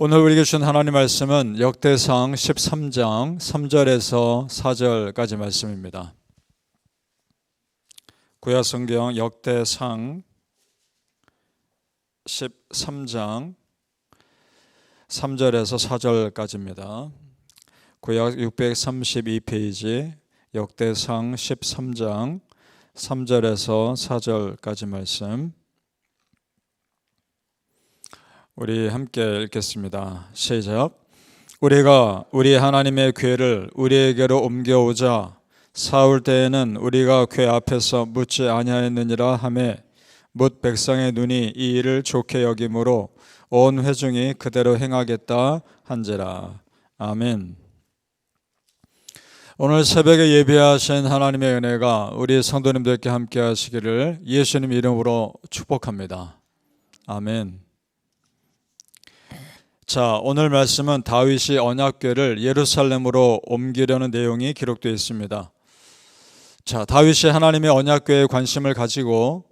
오늘 우리에게 주신 하나님 말씀은 역대상 13장 3절에서 4절까지 말씀입니다. 구약성경 역대상 13장 3절에서 4절까지입니다. 구약 632페이지 역대상 13장 3절에서 4절까지 말씀 우리 함께 읽겠습니다. 시작. 우리가 우리 하나님의 궤를 우리에게로 옮겨오자 사울 때에는 우리가 궤 앞에서 묻지 아니하였느니라 하매 뭇 백성의 눈이 이 일을 좋게 여김으로 온 회중이 그대로 행하겠다 한지라. 아멘. 오늘 새벽에 예배하신 하나님의 은혜가 우리 성도님들께 함께 하시기를 예수님 이름으로 축복합니다. 아멘. 자, 오늘 말씀은 다윗이 언약궤를 예루살렘으로 옮기려는 내용이 기록되어 있습니다. 자, 다윗이 하나님의 언약궤에 관심을 가지고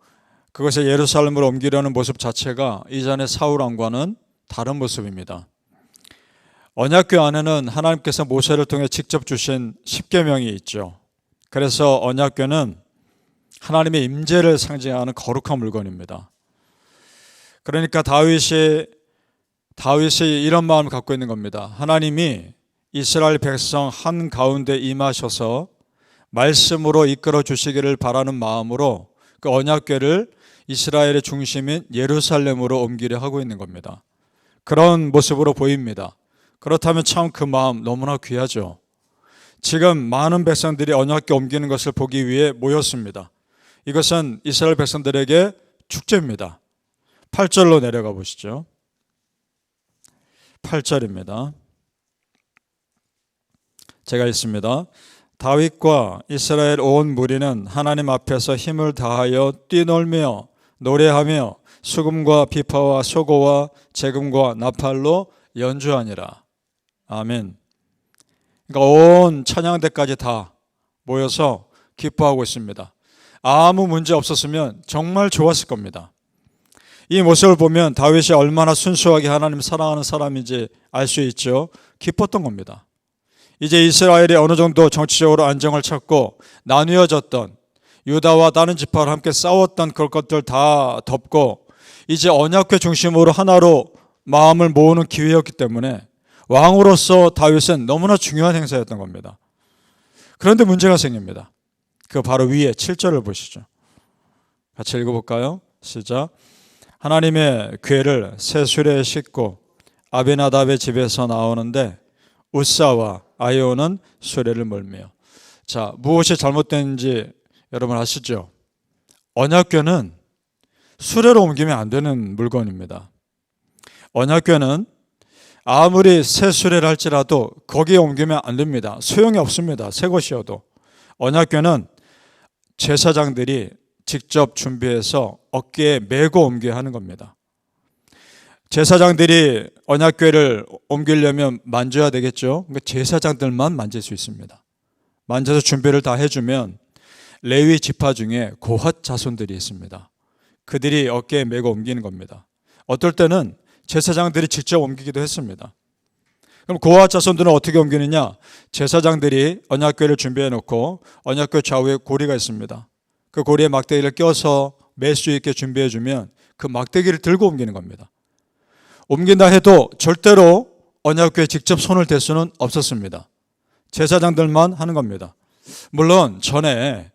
그것을 예루살렘으로 옮기려는 모습 자체가 이전의 사울 왕과는 다른 모습입니다. 언약궤 안에는 하나님께서 모세를 통해 직접 주신 십계명이 있죠. 그래서 언약궤는 하나님의 임재를 상징하는 거룩한 물건입니다. 그러니까 다윗이 이런 마음을 갖고 있는 겁니다. 하나님이 이스라엘 백성 한가운데 임하셔서 말씀으로 이끌어 주시기를 바라는 마음으로 그 언약궤를 이스라엘의 중심인 예루살렘으로 옮기려 하고 있는 겁니다. 그런 모습으로 보입니다. 그렇다면 참 그 마음 너무나 귀하죠. 지금 많은 백성들이 언약궤 옮기는 것을 보기 위해 모였습니다. 이것은 이스라엘 백성들에게 축제입니다. 8절로 내려가 보시죠. 8절입니다. 제가 읽습니다. 다윗과 이스라엘 온 무리는 하나님 앞에서 힘을 다하여 뛰놀며 노래하며 수금과 비파와 소고와 재금과 나팔로 연주하니라. 아멘. 그러니까 온 찬양대까지 다 모여서 기뻐하고 있습니다. 아무 문제 없었으면 정말 좋았을 겁니다. 이 모습을 보면 다윗이 얼마나 순수하게 하나님을 사랑하는 사람인지 알 수 있죠. 기뻤던 겁니다. 이제 이스라엘이 어느 정도 정치적으로 안정을 찾고 나뉘어졌던 유다와 다른 지파와 함께 싸웠던 그런 것들 다 덮고 이제 언약궤 중심으로 하나로 마음을 모으는 기회였기 때문에 왕으로서 다윗은 너무나 중요한 행사였던 겁니다. 그런데 문제가 생깁니다. 그 바로 위에 7절을 보시죠. 같이 읽어볼까요? 시작. 하나님의 궤를 새 수레에 싣고 아비나답의 집에서 나오는데 우사와 아히오는 수레를 몰며. 자, 무엇이 잘못된지 여러분 아시죠? 언약궤는 수레로 옮기면 안 되는 물건입니다. 언약궤는 아무리 새 수레를 할지라도 거기에 옮기면 안 됩니다. 소용이 없습니다. 새 것이어도. 언약궤는 제사장들이 직접 준비해서 어깨에 메고 옮겨야 하는 겁니다. 제사장들이 언약궤를 옮기려면 만져야 되겠죠. 그러니까 제사장들만 만질 수 있습니다. 만져서 준비를 다 해주면 레위 지파 중에 고핫 자손들이 있습니다. 그들이 어깨에 메고 옮기는 겁니다. 어떨 때는 제사장들이 직접 옮기기도 했습니다. 그럼 고핫 자손들은 어떻게 옮기느냐? 제사장들이 언약궤를 준비해 놓고 언약궤 좌우에 고리가 있습니다. 그 고리에 막대기를 껴서 맬 수 있게 준비해 주면 그 막대기를 들고 옮기는 겁니다. 옮긴다 해도 절대로 언약궤에 직접 손을 댈 수는 없었습니다. 제사장들만 하는 겁니다. 물론 전에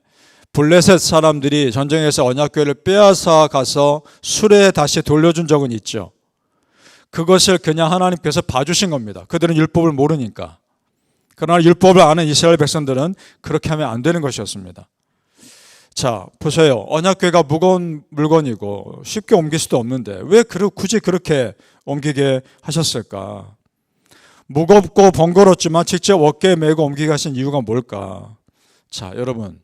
블레셋 사람들이 전쟁에서 언약궤를 빼앗아 가서 수레에 다시 돌려준 적은 있죠. 그것을 그냥 하나님께서 봐주신 겁니다. 그들은 율법을 모르니까. 그러나 율법을 아는 이스라엘 백성들은 그렇게 하면 안 되는 것이었습니다. 자, 보세요. 언약궤가 무거운 물건이고 쉽게 옮길 수도 없는데 왜 굳이 그렇게 옮기게 하셨을까? 무겁고 번거롭지만 직접 어깨에 메고 옮기게 하신 이유가 뭘까? 자, 여러분.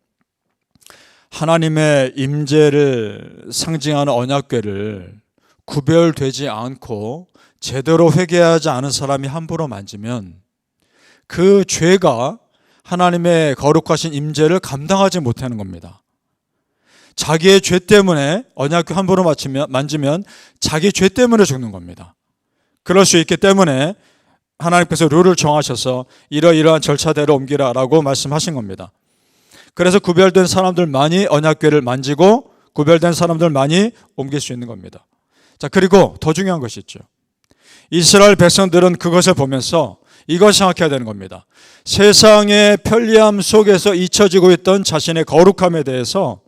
하나님의 임재를 상징하는 언약궤를 구별되지 않고 제대로 회개하지 않은 사람이 함부로 만지면 그 죄가 하나님의 거룩하신 임재를 감당하지 못하는 겁니다. 자기의 죄 때문에 언약궤 함부로 만지면 자기 죄 때문에 죽는 겁니다. 그럴 수 있기 때문에 하나님께서 룰을 정하셔서 이러이러한 절차대로 옮기라라고 말씀하신 겁니다. 그래서 구별된 사람들만이 언약궤를 만지고 구별된 사람들만이 옮길 수 있는 겁니다. 자, 그리고 더 중요한 것이 있죠. 이스라엘 백성들은 그것을 보면서 이걸 생각해야 되는 겁니다. 세상의 편리함 속에서 잊혀지고 있던 자신의 거룩함에 대해서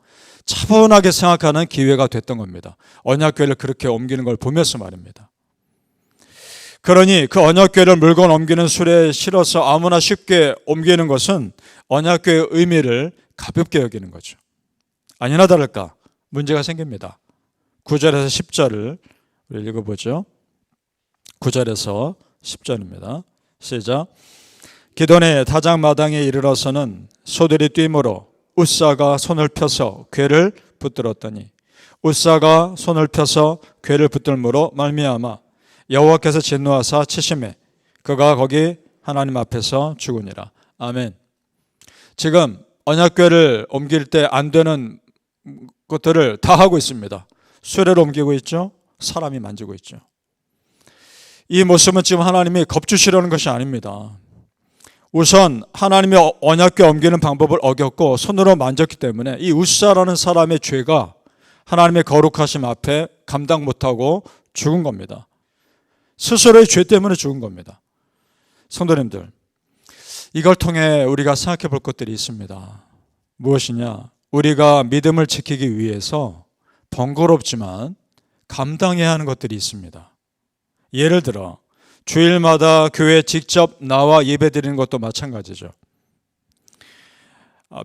차분하게 생각하는 기회가 됐던 겁니다. 언약궤를 그렇게 옮기는 걸 보면서 말입니다. 그러니 그 언약궤를 물건 옮기는 술에 실어서 아무나 쉽게 옮기는 것은 언약궤의 의미를 가볍게 여기는 거죠. 아니나 다를까 문제가 생깁니다. 9절에서 10절을 읽어보죠. 9절에서 10절입니다. 시작. 기돈의 다장마당에 이르러서는 소들이 뛰므로 웃사가 손을 펴서 궤를 붙들었더니 웃사가 손을 펴서 궤를 붙들므로 말미암아 여호와께서 진노하사 치심에 그가 거기 하나님 앞에서 죽으니라. 아멘. 지금 언약궤를 옮길 때 안 되는 것들을 다 하고 있습니다. 수레를 옮기고 있죠. 사람이 만지고 있죠. 이 모습은 지금 하나님이 겁주시려는 것이 아닙니다. 우선 하나님이 언약궤 옮기는 방법을 어겼고 손으로 만졌기 때문에 이 웃사라는 사람의 죄가 하나님의 거룩하심 앞에 감당 못하고 죽은 겁니다. 스스로의 죄 때문에 죽은 겁니다. 성도님들, 이걸 통해 우리가 생각해 볼 것들이 있습니다. 무엇이냐? 우리가 믿음을 지키기 위해서 번거롭지만 감당해야 하는 것들이 있습니다. 예를 들어 주일마다 교회에 직접 나와 예배드리는 것도 마찬가지죠.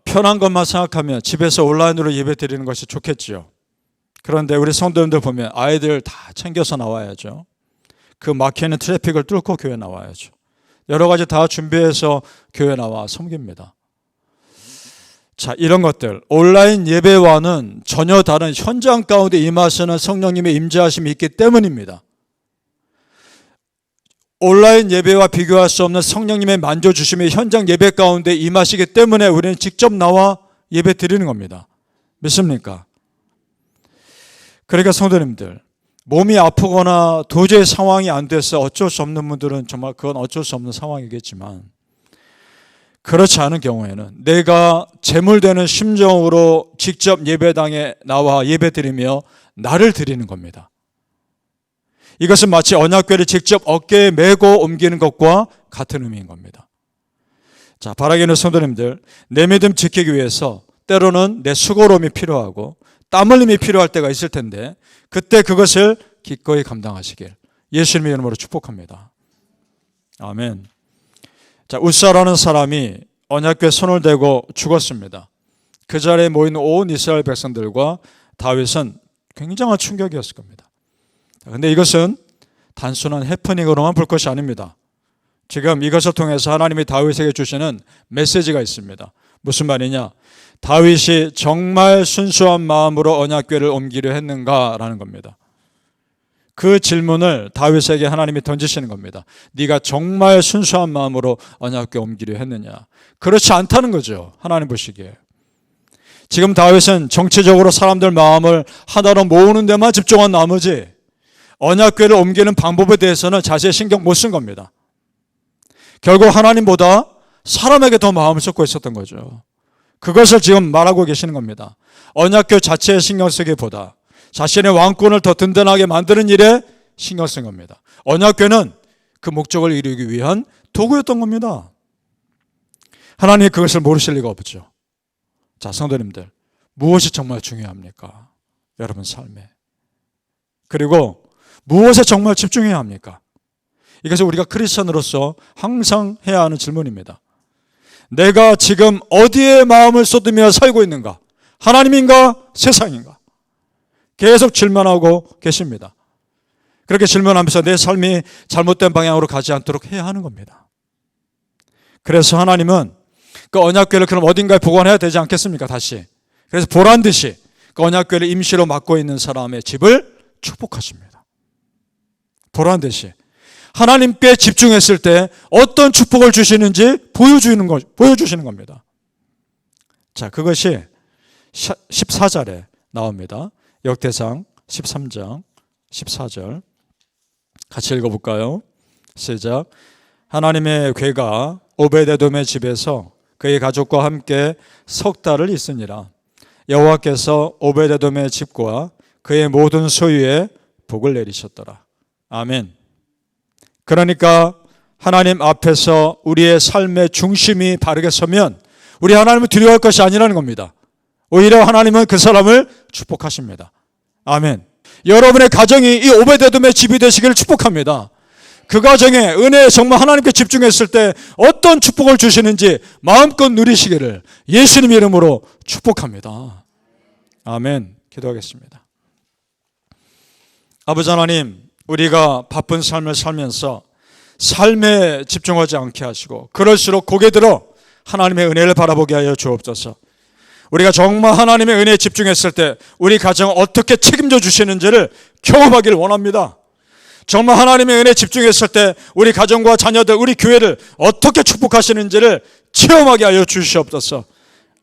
편한 것만 생각하면 집에서 온라인으로 예배드리는 것이 좋겠지요. 그런데 우리 성도님들 보면 아이들 다 챙겨서 나와야죠. 그 막히는 트래픽을 뚫고 교회 나와야죠. 여러 가지 다 준비해서 교회 나와 섬깁니다. 자, 이런 것들 온라인 예배와는 전혀 다른 현장 가운데 임하시는 성령님의 임재하심이 있기 때문입니다. 온라인 예배와 비교할 수 없는 성령님의 만져주심이 현장 예배 가운데 임하시기 때문에 우리는 직접 나와 예배 드리는 겁니다. 믿습니까? 그러니까 성도님들, 몸이 아프거나 도저히 상황이 안 돼서 어쩔 수 없는 분들은 정말 그건 어쩔 수 없는 상황이겠지만, 그렇지 않은 경우에는 내가 재물되는 심정으로 직접 예배당에 나와 예배드리며 나를 드리는 겁니다. 이것은 마치 언약궤를 직접 어깨에 메고 옮기는 것과 같은 의미인 겁니다. 자, 바라기는 성도님들, 내 믿음 지키기 위해서 때로는 내 수고로움이 필요하고 땀 흘림이 필요할 때가 있을 텐데 그때 그것을 기꺼이 감당하시길 예수님의 이름으로 축복합니다. 아멘. 자, 웃사라는 사람이 언약궤에 손을 대고 죽었습니다. 그 자리에 모인 온 이스라엘 백성들과 다윗은 굉장한 충격이었을 겁니다. 그런데 이것은 단순한 해프닝으로만 볼 것이 아닙니다. 지금 이것을 통해서 하나님이 다윗에게 주시는 메시지가 있습니다. 무슨 말이냐? 다윗이 정말 순수한 마음으로 언약궤를 옮기려 했는가라는 겁니다. 그 질문을 다윗에게 하나님이 던지시는 겁니다. 네가 정말 순수한 마음으로 언약궤 옮기려 했느냐? 그렇지 않다는 거죠. 하나님 보시기에. 지금 다윗은 정치적으로 사람들 마음을 하나로 모으는 데만 집중한 나머지 언약궤를 옮기는 방법에 대해서는 자세히 신경 못 쓴 겁니다. 결국 하나님보다 사람에게 더 마음을 쏟고 있었던 거죠. 그것을 지금 말하고 계시는 겁니다. 언약궤 자체에 신경 쓰기보다 자신의 왕권을 더 든든하게 만드는 일에 신경 쓴 겁니다. 언약궤는 그 목적을 이루기 위한 도구였던 겁니다. 하나님이 그것을 모르실 리가 없죠. 자, 성도님들, 무엇이 정말 중요합니까? 여러분 삶에. 그리고 무엇에 정말 집중해야 합니까? 이것은 우리가 크리스천으로서 항상 해야 하는 질문입니다. 내가 지금 어디에 마음을 쏟으며 살고 있는가? 하나님인가? 세상인가? 계속 질문하고 계십니다. 그렇게 질문하면서 내 삶이 잘못된 방향으로 가지 않도록 해야 하는 겁니다. 그래서 하나님은 그 언약궤를 그럼 어딘가에 보관해야 되지 않겠습니까? 다시. 그래서 보란 듯이 그 언약궤를 임시로 맡고 있는 사람의 집을 축복하십니다. 보란 듯이. 하나님께 집중했을 때 어떤 축복을 주시는지 보여주시는 겁니다. 자, 그것이 14절에 나옵니다. 역대상 13장 14절. 같이 읽어볼까요? 시작. 하나님의 괴가 오베데돔의 집에서 그의 가족과 함께 석 달을 있으니라. 여호와께서 오베데돔의 집과 그의 모든 소유에 복을 내리셨더라. 아멘. 그러니까 하나님 앞에서 우리의 삶의 중심이 바르게 서면 우리 하나님을 두려워할 것이 아니라는 겁니다. 오히려 하나님은 그 사람을 축복하십니다. 아멘. 여러분의 가정이 이 오베데돔의 집이 되시기를 축복합니다. 그 가정에 은혜에 정말 하나님께 집중했을 때 어떤 축복을 주시는지 마음껏 누리시기를 예수님 이름으로 축복합니다. 아멘. 기도하겠습니다. 아버지 하나님, 우리가 바쁜 삶을 살면서 삶에 집중하지 않게 하시고 그럴수록 고개 들어 하나님의 은혜를 바라보게 하여 주옵소서. 우리가 정말 하나님의 은혜에 집중했을 때 우리 가정을 어떻게 책임져 주시는지를 경험하기를 원합니다. 정말 하나님의 은혜에 집중했을 때 우리 가정과 자녀들, 우리 교회를 어떻게 축복하시는지를 체험하게 하여 주시옵소서.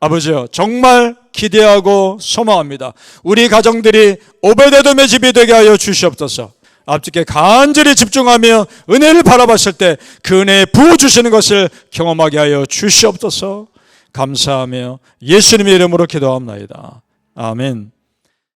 아버지요, 정말 기대하고 소망합니다. 우리 가정들이 오베데돔의 집이 되게 하여 주시옵소서. 앞집게 간절히 집중하며 은혜를 바라봤을 때 그 은혜에 부어주시는 것을 경험하게 하여 주시옵소서. 감사하며 예수님의 이름으로 기도합니다. 아멘.